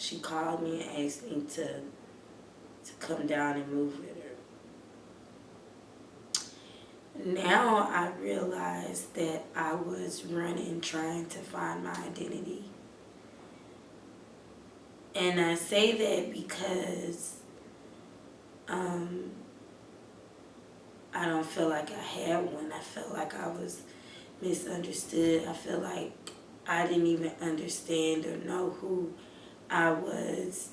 she called me and asked me to come down and move with her. Now I realize that I was running trying to find my identity. And I say that because I don't feel like I had one. I felt like I was misunderstood. I feel like I didn't even understand or know who I was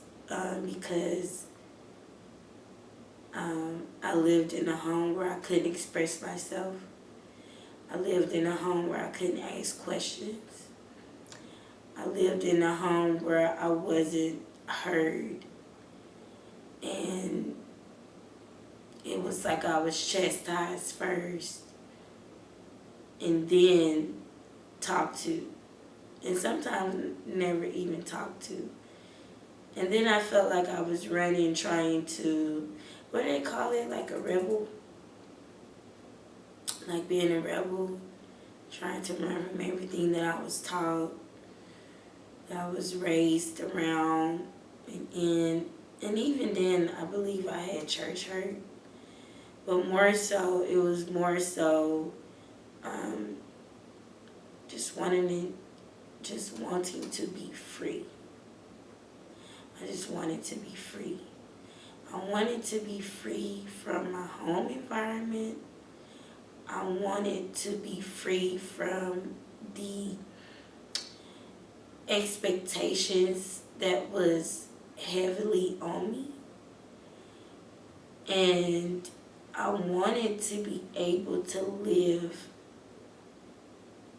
because I lived in a home where I couldn't express myself. I lived in a home where I couldn't ask questions. I lived in a home where I wasn't heard. And it was like I was chastised first and then talked to. And sometimes never even talked to. And then I felt like I was running, trying to, what do they call it, like a rebel? Like being a rebel, trying to learn from everything that I was taught, that I was raised around and in. And even then, I believe I had church hurt. But more so, it was more so just wanting to be free. I just wanted to be free. I wanted to be free from my home environment. I wanted to be free from the expectations that was heavily on me. And I wanted to be able to live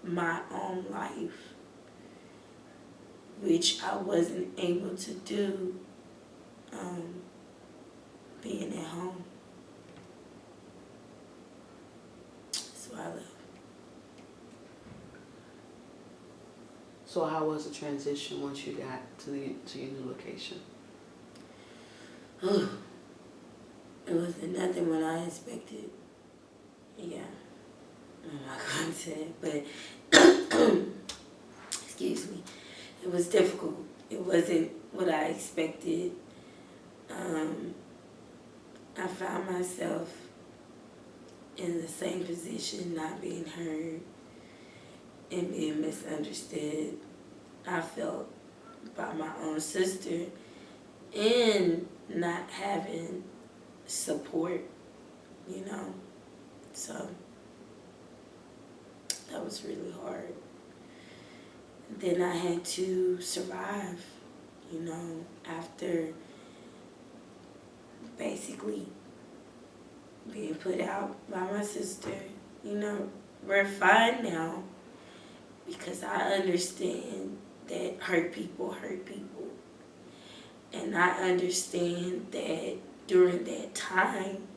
my own life, which I wasn't able to do being at home. That's why I left. So how was the transition once you got to your new location? It wasn't nothing what I expected. Yeah. I'm not going to say it, but excuse me. It was difficult. It wasn't what I expected. I found myself in the same position, not being heard and being misunderstood. I felt by my own sister and not having support, you know. So that was really hard. Then I had to survive, you know, after basically being put out by my sister. You know, we're fine now because I understand that hurt people hurt people. And I understand that during that time,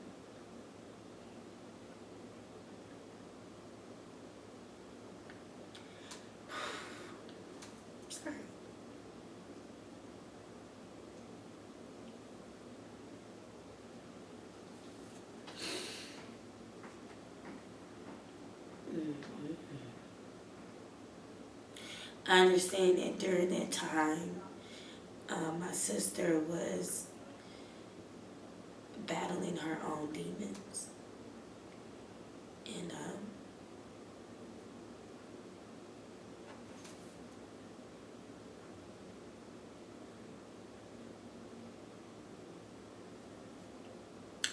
sorry. I understand that during that time, my sister was battling her own demons. And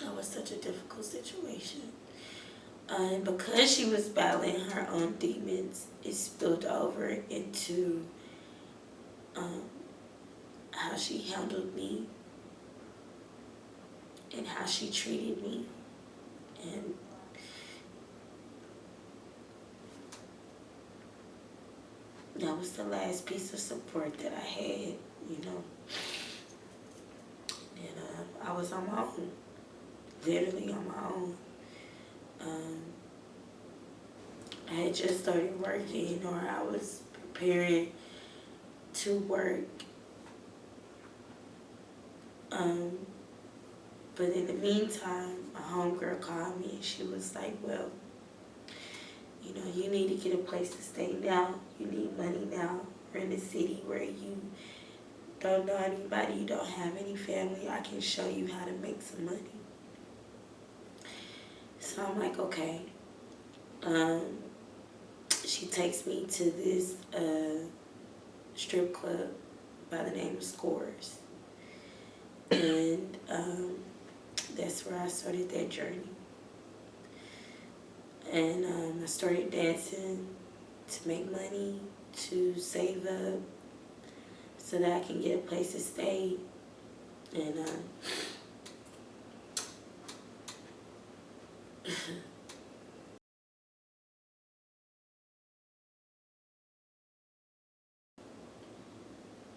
that was such a difficult situation. And because she was battling her own demons, it spilled over into how she handled me and how she treated me. And that was the last piece of support that I had, you know. And I was on my own, literally on my own. I had just started working, or I was preparing to work. But in the meantime, my homegirl called me and she was like, well, you know, you need to get a place to stay now. You need money now. We're in a city where you don't know anybody, you don't have any family, I can show you how to make some money. So I'm like, okay. She takes me to this strip club by the name of Scores. And that's where I started that journey. And I started dancing to make money, to save up, so that I can get a place to stay. And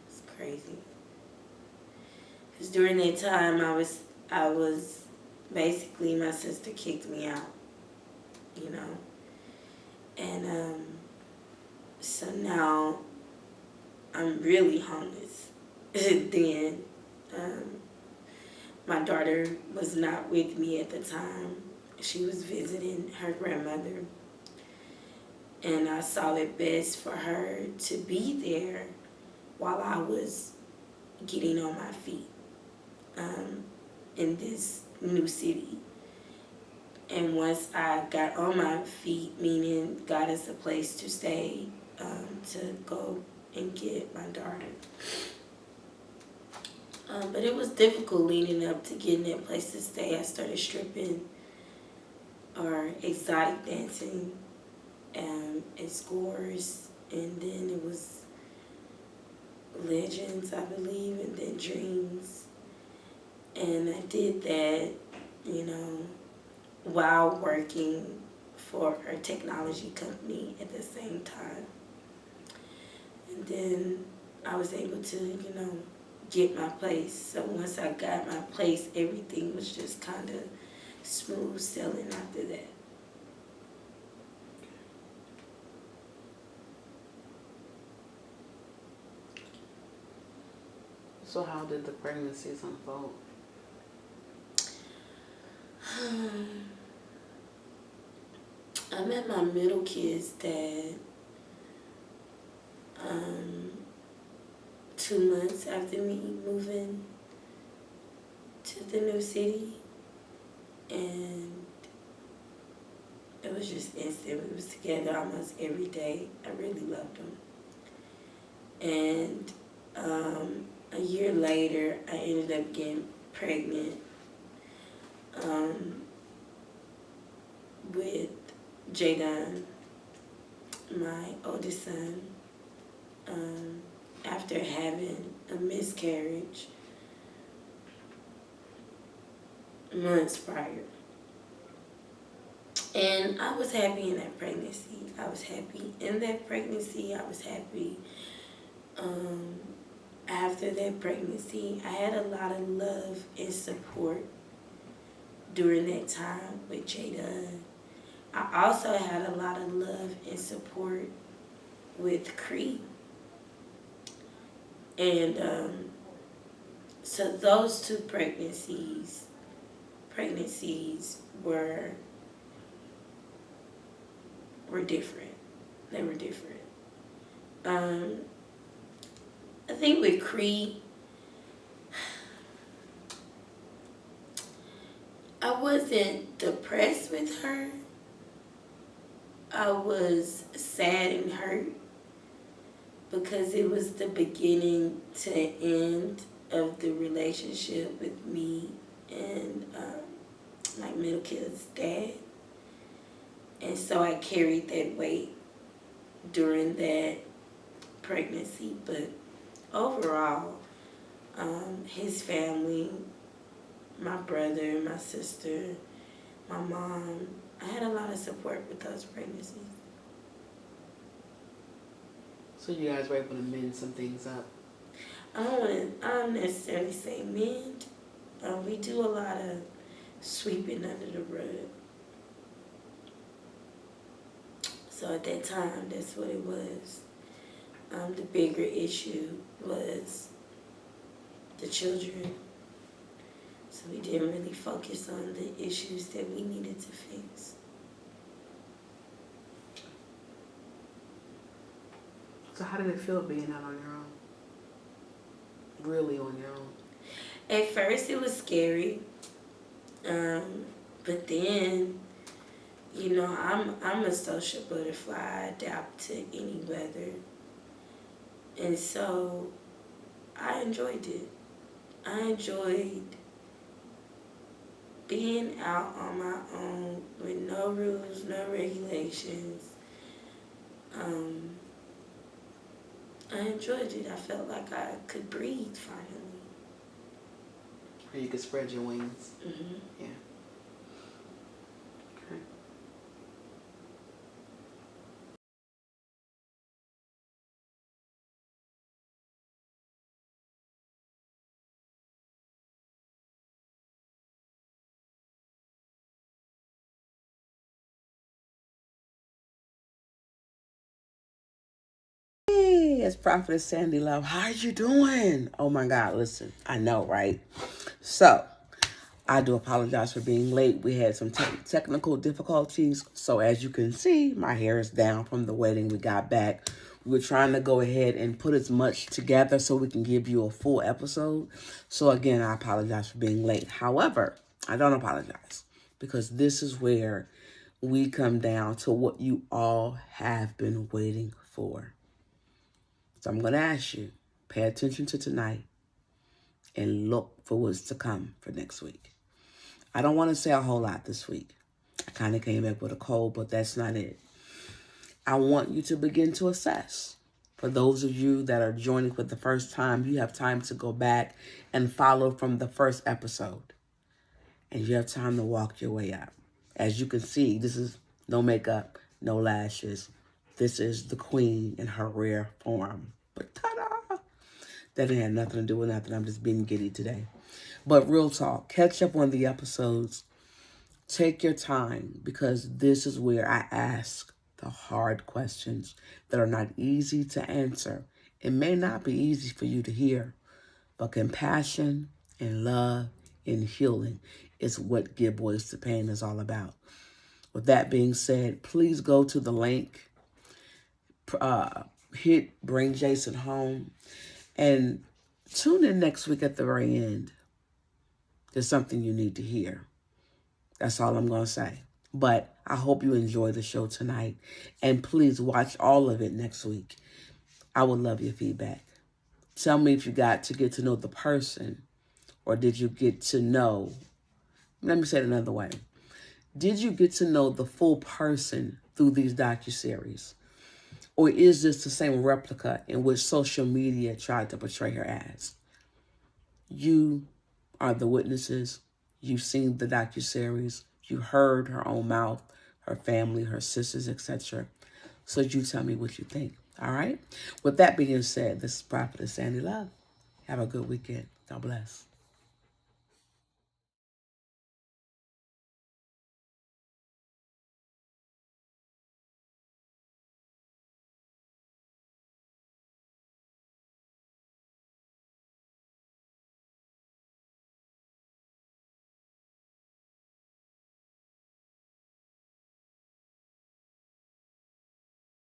it's crazy. Because during that time, I was basically, my sister kicked me out, you know. And so now I'm really homeless. Then my daughter was not with me at the time. She was visiting her grandmother. And I saw it best for her to be there while I was getting on my feet in this new city. And once I got on my feet, meaning got us a place to stay, to go and get my daughter. But it was difficult leading up to getting that place to stay. I started stripping or exotic dancing at Scores, and then it was Legends, I believe, and then Dreams. And I did that, you know, while working for a technology company at the same time. And then I was able to, you know, get my place. So once I got my place, everything was just kind of smooth sailing after that. So how did the pregnancies unfold? I met my middle kid's dad 2 months after me moving to the new city, and it was just instant. We was together almost every day. I really loved him. And a year later, I ended up getting pregnant with Jadon, my oldest son, after having a miscarriage months prior. And I was happy in that pregnancy. I was happy in that pregnancy. I was happy after that pregnancy. I had a lot of love and support during that time with Jada. I also had a lot of love and support with Cree. And so those two pregnancies were different. They were different. I think with Cree, I wasn't depressed with her. I was sad and hurt because it was the beginning to end of the relationship with me and my middle kid's dad. And so I carried that weight during that pregnancy. But overall, his family, my brother, my sister, my mom, I had a lot of support with those pregnancies. So you guys were able to mend some things up? I don't necessarily say mend. We do a lot of sweeping under the rug. So at that time, that's what it was. The bigger issue was the children. So we didn't really focus on the issues that we needed to fix. So how did it feel being out on your own? really on your own? At first, it was scary, but then, you know, I'm a social butterfly. I adapt to any weather, and so I enjoyed it. I enjoyed being out on my own with no rules, no regulations. I enjoyed it. I felt like I could breathe finally. Or you could spread your wings. Hmm. Yeah. Okay. Hey, it's Prophetess Sandy Love. How you doing? Oh my God, listen. I know, right? So, I do apologize for being late. We had some technical difficulties. So as you can see, my hair is down from the wedding. We got back. We're trying to go ahead and put as much together so we can give you a full episode. So again, I apologize for being late. However, I don't apologize because this is where we come down to what you all have been waiting for. So I'm going to ask you, pay attention to tonight and look for what's to come for next week. I don't want to say a whole lot this week. I kind of came back with a cold, but that's not it. I want you to begin to assess. For those of you that are joining for the first time, you have time to go back and follow from the first episode. And you have time to walk your way up. As you can see, this is no makeup, no lashes. This is the queen in her rare form. But ta-da! That didn't have nothing to do with nothing. I'm just being giddy today. But real talk, catch up on the episodes. Take your time because this is where I ask the hard questions that are not easy to answer. It may not be easy for you to hear, but compassion and love and healing is what Give Voice to Pain is all about. With that being said, please go to the link, hit Bring Jason Home, and tune in next week at the very end. There's something you need to hear. That's all I'm going to say. But I hope you enjoy the show tonight. And please watch all of it next week. I would love your feedback. Tell me if you got to get to know the person or did you get to know, let me say it another way. Did you get to know the full person through these docuseries? Or is this the same replica in which social media tried to portray her as? You are the witnesses. You've seen the docuseries. You heard her own mouth, her family, her sisters, etc. So you tell me what you think. All right? With that being said, this is Prophetess Sandy Love. Have a good weekend. God bless.